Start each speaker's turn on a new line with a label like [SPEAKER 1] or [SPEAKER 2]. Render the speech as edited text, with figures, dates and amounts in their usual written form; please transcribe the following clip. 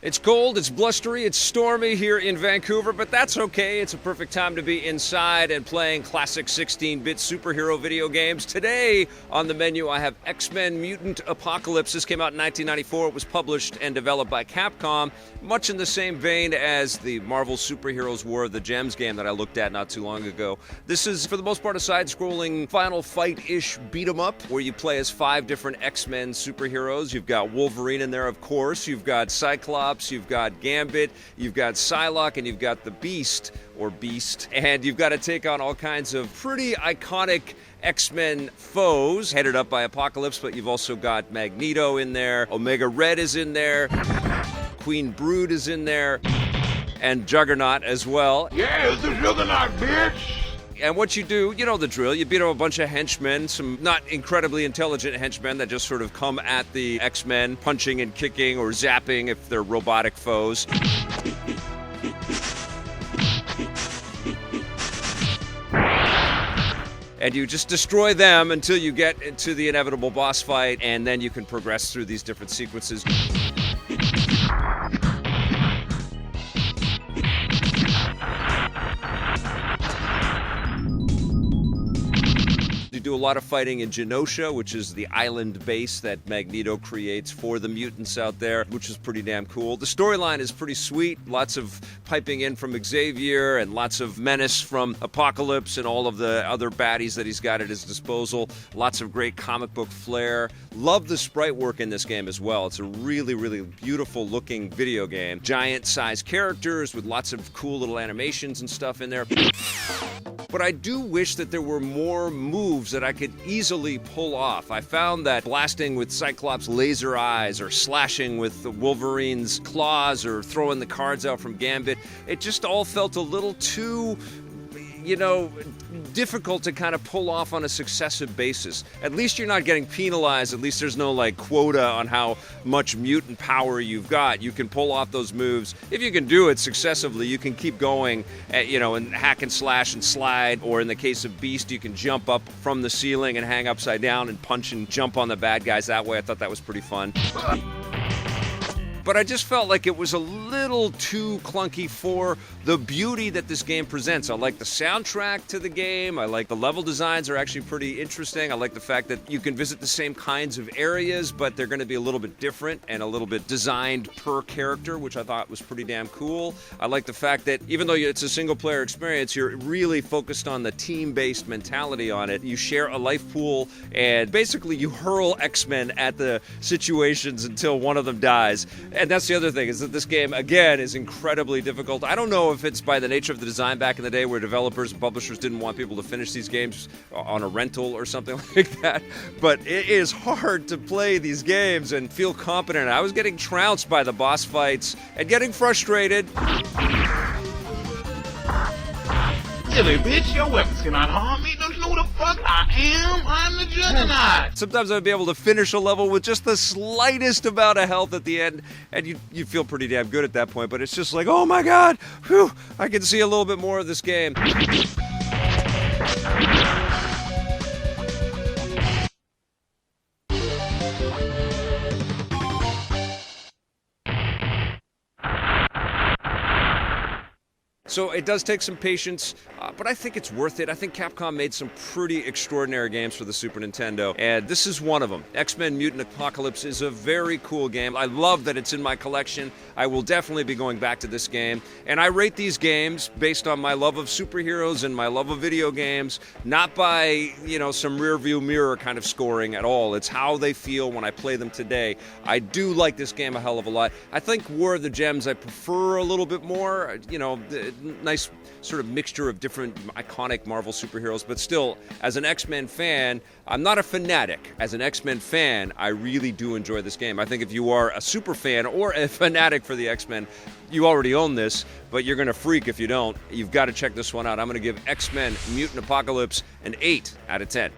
[SPEAKER 1] It's cold, it's blustery, it's stormy here in Vancouver, but that's okay. It's a perfect time to be inside and playing classic 16-bit superhero video games. Today on the menu, I have X-Men Mutant Apocalypse. This came out in 1994. It was published and developed by Capcom, much in the same vein as the Marvel Superheroes War of the Gems game that I looked at not too long ago. This is, for the most part, a side-scrolling Final Fight-ish beat-em-up where you play as 5 different X-Men superheroes. You've got Wolverine in there, of course. You've got Cyclops. You've got Gambit, you've got Psylocke, and you've got the Beast, and you've got to take on all kinds of pretty iconic X-Men foes, headed up by Apocalypse, but you've also got Magneto in there, Omega Red is in there, Queen Brood is in there, and Juggernaut as well.
[SPEAKER 2] Yeah, it's the Juggernaut, bitch!
[SPEAKER 1] And what you do, you know the drill. You beat up a bunch of henchmen, some not incredibly intelligent henchmen that just sort of come at the X-Men, punching and kicking or zapping if they're robotic foes. And you just destroy them until you get into the inevitable boss fight, and then you can progress through these different sequences. You do a lot of fighting in Genosha, which is the island base that Magneto creates for the mutants out there, which is pretty damn cool. The storyline is pretty sweet. Lots of piping in from Xavier and lots of menace from Apocalypse and all of the other baddies that he's got at his disposal. Lots of great comic book flair. Love the sprite work in this game as well. It's a really, really beautiful looking video game. Giant sized characters with lots of cool little animations and stuff in there. But I do wish that there were more moves that I could easily pull off. I found that blasting with Cyclops' laser eyes or slashing with Wolverine's claws or throwing the cards out from Gambit, it just all felt a little too, difficult to kind of pull off on a successive basis. At least you're not getting penalized. At least there's no quota on how much mutant power you've got. You can pull off those moves. If you can do it successively, you can keep going, and hack and slash and slide. Or in the case of Beast, you can jump up from the ceiling and hang upside down and punch and jump on the bad guys that way. I thought that was pretty fun. But I just felt like it was a little too clunky for the beauty that this game presents. I like the soundtrack to the game. I like the level designs are actually pretty interesting. I like the fact that you can visit the same kinds of areas, but they're going to be a little bit different and a little bit designed per character, which I thought was pretty damn cool. I like the fact that even though it's a single-player experience, you're really focused on the team-based mentality on it. You share a life pool, and basically you hurl X-Men at the situations until one of them dies. And that's the other thing, is that this game, again, is incredibly difficult. I don't know if it's by the nature of the design back in the day where developers and publishers didn't want people to finish these games on a rental or something like that, but it is hard to play these games and feel competent. I was getting trounced by the boss fights and getting frustrated.
[SPEAKER 2] Silly bitch, your weapons cannot harm me. Don't you know who the fuck I am? I'm the Juggernaut.
[SPEAKER 1] Sometimes I'd be able to finish a level with just the slightest amount of health at the end, and you feel pretty damn good at that point, but it's just like, oh my god, whew, I can see a little bit more of this game. So it does take some patience, but I think it's worth it. I think Capcom made some pretty extraordinary games for the Super Nintendo, and this is one of them. X-Men Mutant Apocalypse is a very cool game. I love that it's in my collection. I will definitely be going back to this game, and I rate these games based on my love of superheroes and my love of video games, not by, some rear view mirror kind of scoring at all. It's how they feel when I play them today. I do like this game a hell of a lot. I think War of the Gems I prefer a little bit more, nice sort of mixture of different iconic Marvel superheroes, but still, as an X-Men fan, I'm not a fanatic. As an X-Men fan, I really do enjoy this game. I think if you are a super fan or a fanatic for the X-Men, you already own this, but you're gonna freak if you don't. You've got to check this one out. I'm gonna give X-Men Mutant Apocalypse an 8 out of 10.